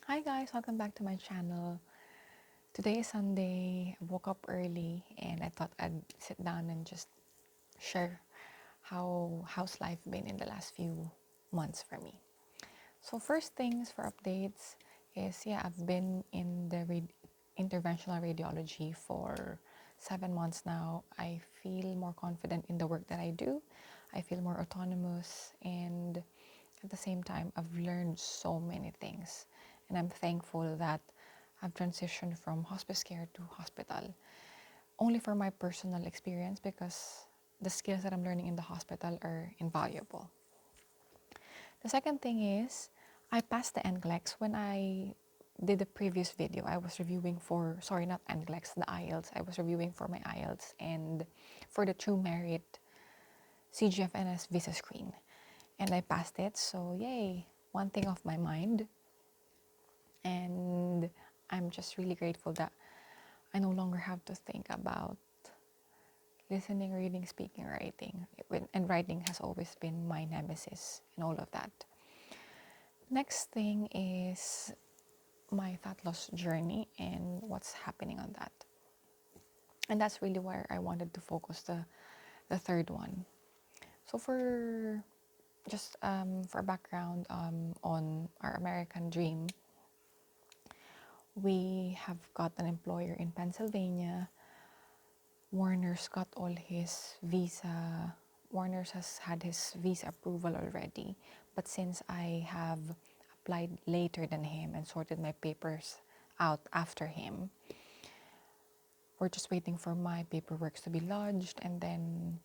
Hi guys, welcome back to my channel. Today is Sunday. I woke up early and I thought I'd sit down and just share how's life been in the last few months for me. So first things for updates is I've been in the interventional radiology for 7 months now. I feel more confident in the work that I do. I feel more autonomous, and at the same time I've learned so many things, and I'm thankful that I've transitioned from hospice care to hospital only for my personal experience, because the skills that I'm learning in the hospital are invaluable. The second thing is, I passed the NCLEX. When I did the previous video, I was reviewing for, sorry, not NCLEX, the IELTS. I was reviewing for my IELTS and for the True Merit CGFNS visa screen. And I passed it, so yay, one thing off my mind. And I'm just really grateful that I no longer have to think about listening, reading, speaking, writing. And writing has always been my nemesis and all of that. Next thing is my fat loss journey and what's happening on that. And that's really where I wanted to focus the third one. So for background on our American dream, we have got an employer in Pennsylvania. Warner's got all his visa. Warner's has had his visa approval already, but since I have applied later than him and sorted my papers out after him, we're just waiting for my paperwork to be lodged, and then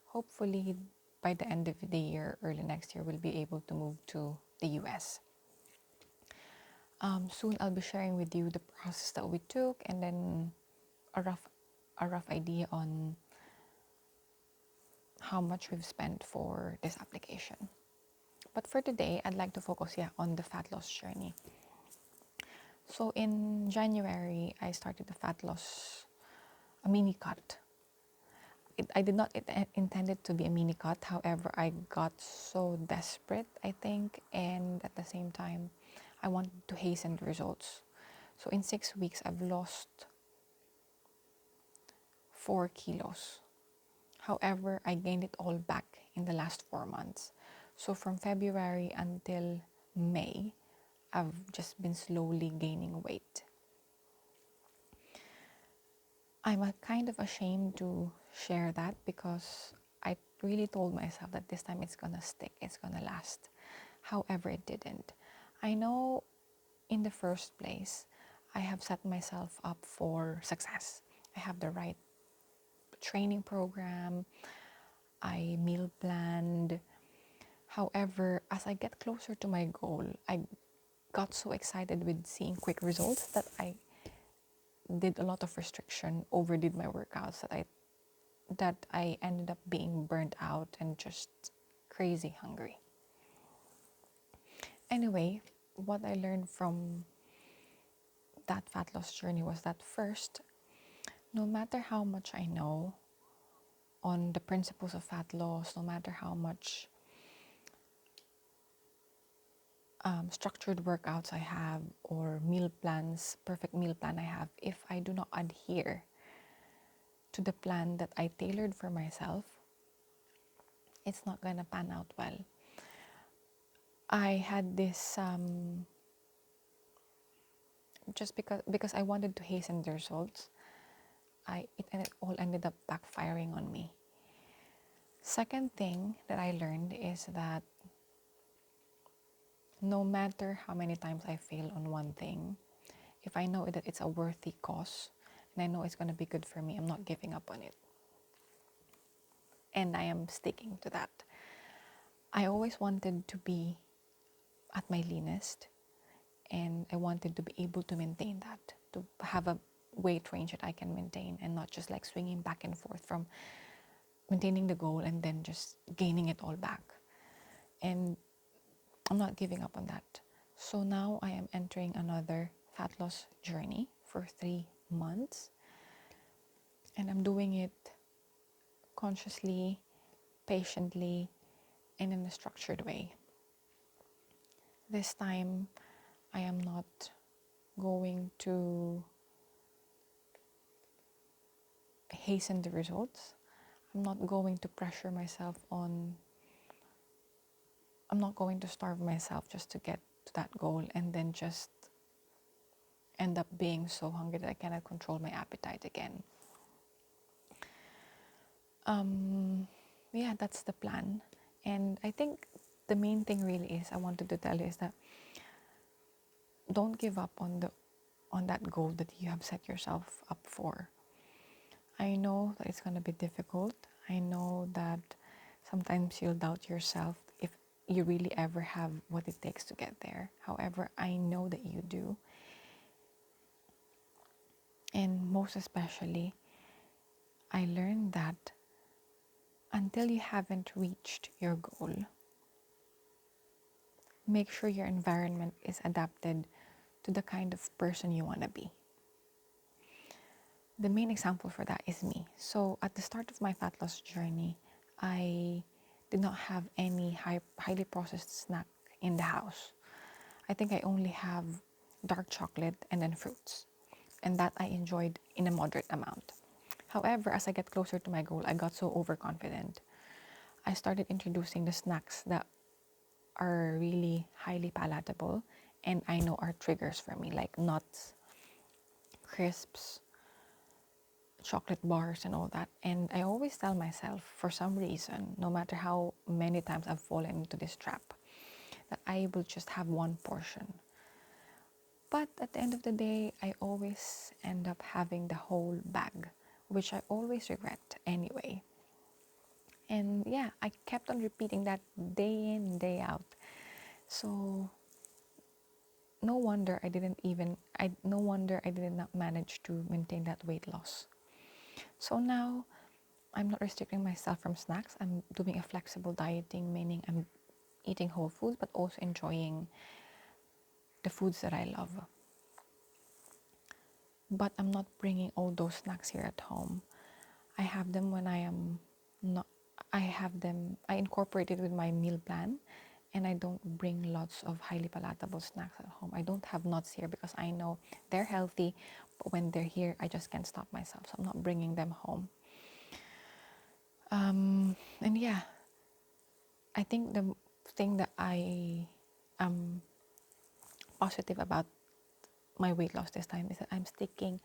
hopefully by the end of the year, early next year, we'll be able to move to the US. Soon I'll be sharing with you the process that we took, and then a rough idea on how much we've spent for this application. But for today, I'd like to focus on the fat loss journey. So in January, I started the fat loss, a mini cut. I did not intend it to be a mini cut. However, I got so desperate, I think, and at the same time, I wanted to hasten the results. So in 6 weeks, I've lost 4 kilos. However, I gained it all back in the last 4 months. So from February until May, I've just been slowly gaining weight. I'm kind of ashamed to share that, because I really told myself that this time it's gonna stick, it's gonna last. However, it didn't. I know in the first place, I have set myself up for success. I have the right training program, I meal planned. However, as I get closer to my goal, I got so excited with seeing quick results that I did a lot of restriction, overdid my workouts, that I ended up being burnt out and just crazy hungry. Anyway, what I learned from that fat loss journey was that first, no matter how much I know on the principles of fat loss, no matter how much structured workouts I have or meal plans, perfect meal plan I have, if I do not adhere to the plan that I tailored for myself, it's not gonna pan out well. I had this just because I wanted to hasten the results. It all ended up backfiring on me. Second thing that I learned is that no matter how many times I fail on one thing, if I know that it's a worthy cause and I know it's going to be good for me, I'm not giving up on it. And I am sticking to that. I always wanted to be at my leanest, and I wanted to be able to maintain that, to have a weight range that I can maintain and not just like swinging back and forth from maintaining the goal and then just gaining it all back. And I'm not giving up on that. So now I am entering another fat loss journey for 3 months, and I'm doing it consciously, patiently, and in a structured way. This time, I am not going to hasten the results. I'm not going to pressure myself on, I'm not going to starve myself just to get to that goal and then just end up being so hungry that I cannot control my appetite again. Yeah, that's the plan. And I think the main thing really is I wanted to tell you is that don't give up on that goal that you have set yourself up for. I know that it's going to be difficult. I know that sometimes you'll doubt yourself if you really ever have what it takes to get there. However, I know that you do. And most especially, I learned that until you haven't reached your goal, make sure your environment is adapted to the kind of person you want to be. The main example for that is me. So at the start of my fat loss journey, I did not have any highly processed snack in the house. I think I only have dark chocolate and then fruits, and that I enjoyed in a moderate amount. However, as I get closer to my goal, I got so overconfident. I started introducing the snacks that are really highly palatable and I know are triggers for me, like nuts, crisps, chocolate bars, and all that. And I always tell myself, for some reason, no matter how many times I've fallen into this trap, that I will just have one portion. But at the end of the day, I always end up having the whole bag, which I always regret anyway. And yeah, I kept on repeating that day in, day out. So no wonder I did not manage to maintain that weight loss. So now I'm not restricting myself from snacks. I'm doing a flexible dieting, meaning I'm eating whole foods, but also enjoying the foods that I love. But I'm not bringing all those snacks here at home. I have them when I am not, I incorporate it with my meal plan, and I don't bring lots of highly palatable snacks at home. I don't have nuts here because I know they're healthy, but when they're here, I just can't stop myself. So I'm not bringing them home. And yeah, I think the thing that I am positive about my weight loss this time is that I'm sticking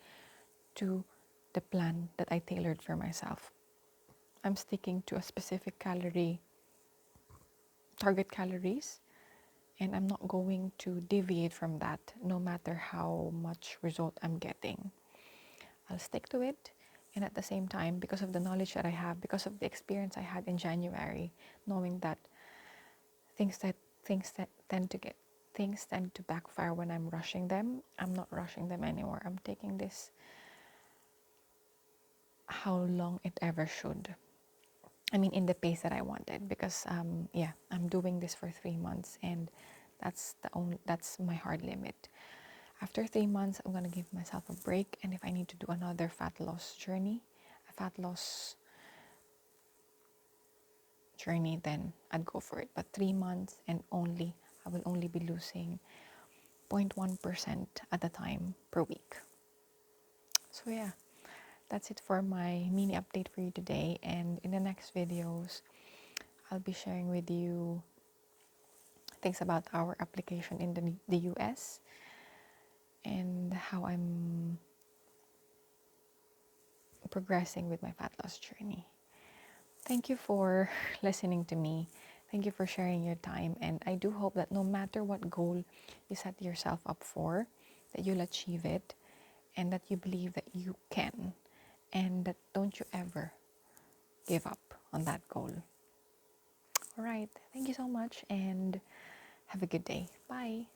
to the plan that I tailored for myself. I'm sticking to a specific target calories, and I'm not going to deviate from that no matter how much result I'm getting. I'll stick to it, and at the same time, because of the knowledge that I have, because of the experience I had in January, knowing that things that things that tend to get things tend to backfire when I'm rushing them, I'm not rushing them anymore. I'm taking this how long it ever should. I mean, in the pace that I wanted, because yeah, I'm doing this for 3 months, and that's my hard limit. After 3 months, I'm gonna give myself a break, and if I need to do another a fat loss journey, then I'd go for it. But 3 months, and I will only be losing 0.1% at a time per week. So yeah, that's it for my mini update for you today. And in the next videos, I'll be sharing with you things about our application in the US and how I'm progressing with my fat loss journey. Thank you for listening to me. Thank you for sharing your time. And I do hope that no matter what goal you set yourself up for, that you'll achieve it and that you believe that you can. And that don't you ever give up on that goal. All right. Thank you so much and have a good day. Bye.